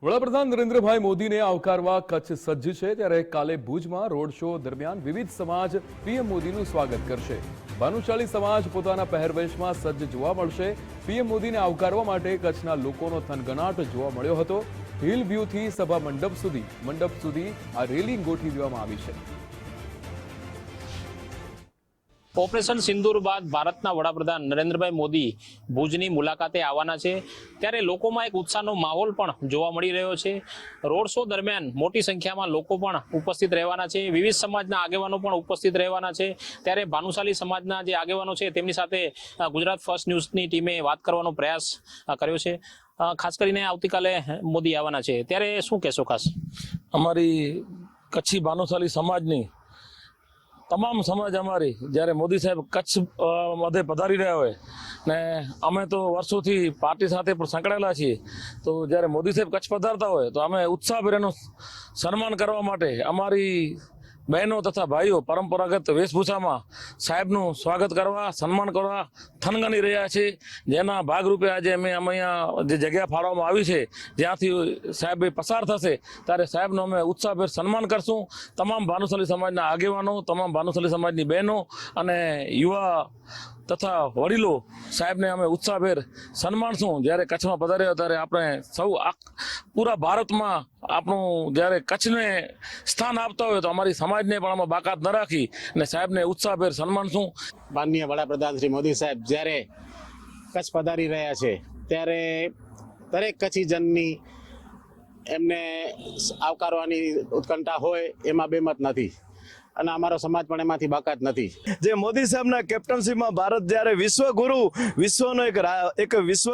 વડાપ્રધાન નરેન્દ્રભાઈ મોદીને આવકારવા કચ્છ સજ્જ છે ત્યારે કાલે ભુજમાં રોડ શો દરમિયાન વિવિધ સમાજ પીએમ મોદીનું સ્વાગત કરશે। ભાનુશાલી સમાજ પોતાના પહેરવેશમાં સજ્જ જોવા મળશે। પીએમ મોદીને આવકારવા માટે કચ્છના લોકોનો થનગનાટ જોવા મળ્યો હતો। હિલ વ્યૂથી સભા મંડપ સુધી આ રેલી ગોઠવી દેવામાં આવી છે। ઓપરેશન સિંદૂર બાદ ભારતના વડાપ્રધાન નરેન્દ્રભાઈ મોદી ભુજની મુલાકાતે આવવાના છે ત્યારે લોકોમાં એક ઉત્સાહનો માહોલ પણ જોવા મળી રહ્યો છે। રોડ શો દરમિયાન મોટી સંખ્યામાં લોકો પણ ઉપસ્થિત રહેવાના છે। વિવિધ સમાજના આગેવાનો પણ ઉપસ્થિત રહેવાના છે। ત્યારે ભાનુશાલી સમાજના જે આગેવાનો છે તેમની સાથે ગુજરાત ફર્સ્ટ ન્યૂઝની ટીમે વાત કરવાનો પ્રયાસ કર્યો છે। ખાસ કરીને આવતીકાલે મોદી આવવાના છે ત્યારે શું કહેશો? ખાસ અમારી કચ્છી ભાનુશાલી સમાજની તમામ સમાજ અમારી જ્યારે મોદી સાહેબ કચ્છ મધ્ય પધારી રહ્યા હોય ને અમે તો વર્ષોથી પાર્ટી સાથે પણ સંકળાયેલા છીએ, તો જ્યારે મોદી સાહેબ કચ્છ પધારતા હોય તો અમે ઉત્સાહભેર એનું સન્માન કરવા માટે અમારી બહેનો તથા ભાઈઓ પરંપરાગત વેશભૂષામાં સાહેબનું સ્વાગત કરવા, સન્માન કરવા થનગની રહ્યા છે। જેના ભાગરૂપે આજે અમે અહીંયા જે જગ્યા ફાળવવામાં આવી છે જ્યાંથી સાહેબ પસાર થશે ત્યારે સાહેબનું અમે ઉત્સાહભેર સન્માન કરશું। તમામ ભાનુશાલી સમાજના આગેવાનો, તમામ ભાનુશાલી સમાજની બહેનો અને યુવા તથા વડીલો સાહેબને અમે ઉત્સાહભેર સન્માનશું। જ્યારે કચ્છમાં પધાર્યા ત્યારે આપણે સૌ પૂરા ભારતમાં આપણું જ્યારે કચ્છને સ્થાન આપતા હોય તો અમારી સમાજને પણ આમાં બાકાત ન રાખી અને સાહેબને ઉત્સાહભેર સન્માનશું। માનનીય વડાપ્રધાન શ્રી મોદી સાહેબ જ્યારે કચ્છ પધારી રહ્યા છે ત્યારે દરેક કચ્છીજનની એમને આવકારવાની ઉત્કંઠા હોય એમાં બેમત નથી અને અમારો સમાજ પણ એમાંથી બાકાત નથી। જે મોદી સાહેબના કેપ્ટનશીપમાં ભારત જ્યારે વિશ્વગુરુ, વિશ્વનો એક વિશ્વ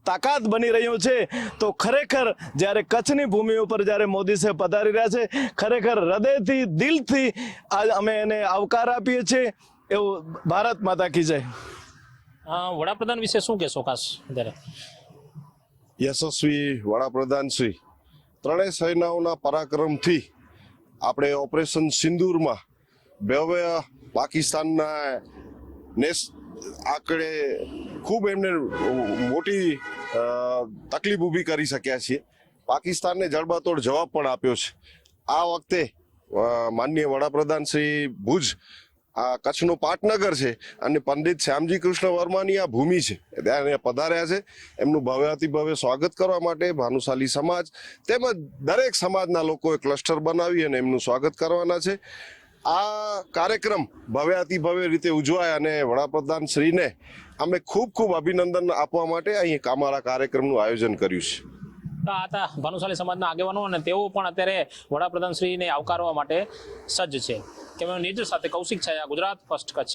તાકાત બની રહ્યું છે, તો ખરેખર જ્યારે કચ્છની ભૂમિ ઉપર જ્યારે મોદી સાહેબ પધારી રહ્યા છે ખરેખર હૃદયથી, દિલથી અમે એને આવકાર આપીએ છીએ। એવું ભારત માતા કી જય। વડાપ્રધાન વિશે શું કહેશો? ખાસ ત્યારે યશસ્વી વડાપ્રધાન શ્રી ત્રણેય સેનાઓના પરાક્રમથી આપણે ઓપરેશન સિંદૂરમાં ભવ્ય પાકિસ્તાનના આંકડે ખૂબ એમને મોટી તકલીફ ઊભી કરી શક્યા છીએ। પાકિસ્તાનને જડબાતોડ જવાબ પણ આપ્યો છે। આ વખતે માનનીય વડાપ્રધાન શ્રી ભુજ આ કચ્છનું પાટનગર છે અને પંડિત શ્યામજી કૃષ્ણ વર્માની આ ભૂમિ છે ત્યાં પધાર્યા છે। એમનું ભવ્યાતિભવ્ય સ્વાગત કરવા માટે ભાનુશાલી સમાજ તેમજ દરેક સમાજના લોકોએ ક્લસ્ટર બનાવી અને એમનું સ્વાગત કરવાના છે। આ કાર્યક્રમ ભવ્યાતિભવ્ય રીતે ઉજવાય અને વડાપ્રધાન શ્રીને અમે ખૂબ ખૂબ અભિનંદન આપવા માટે અહીં અમારા કાર્યક્રમનું આયોજન કર્યું છે। આ હતા ભાનુશાલી સમાજના આગેવાનો અને તેઓ પણ અત્યારે વડાપ્રધાન શ્રીને આવકારવા માટે સજ્જ છે। કેમેરા નિર્દેશ સાથે કૌશિક છાયા, ગુજરાત ફર્સ્ટ કચ્છ।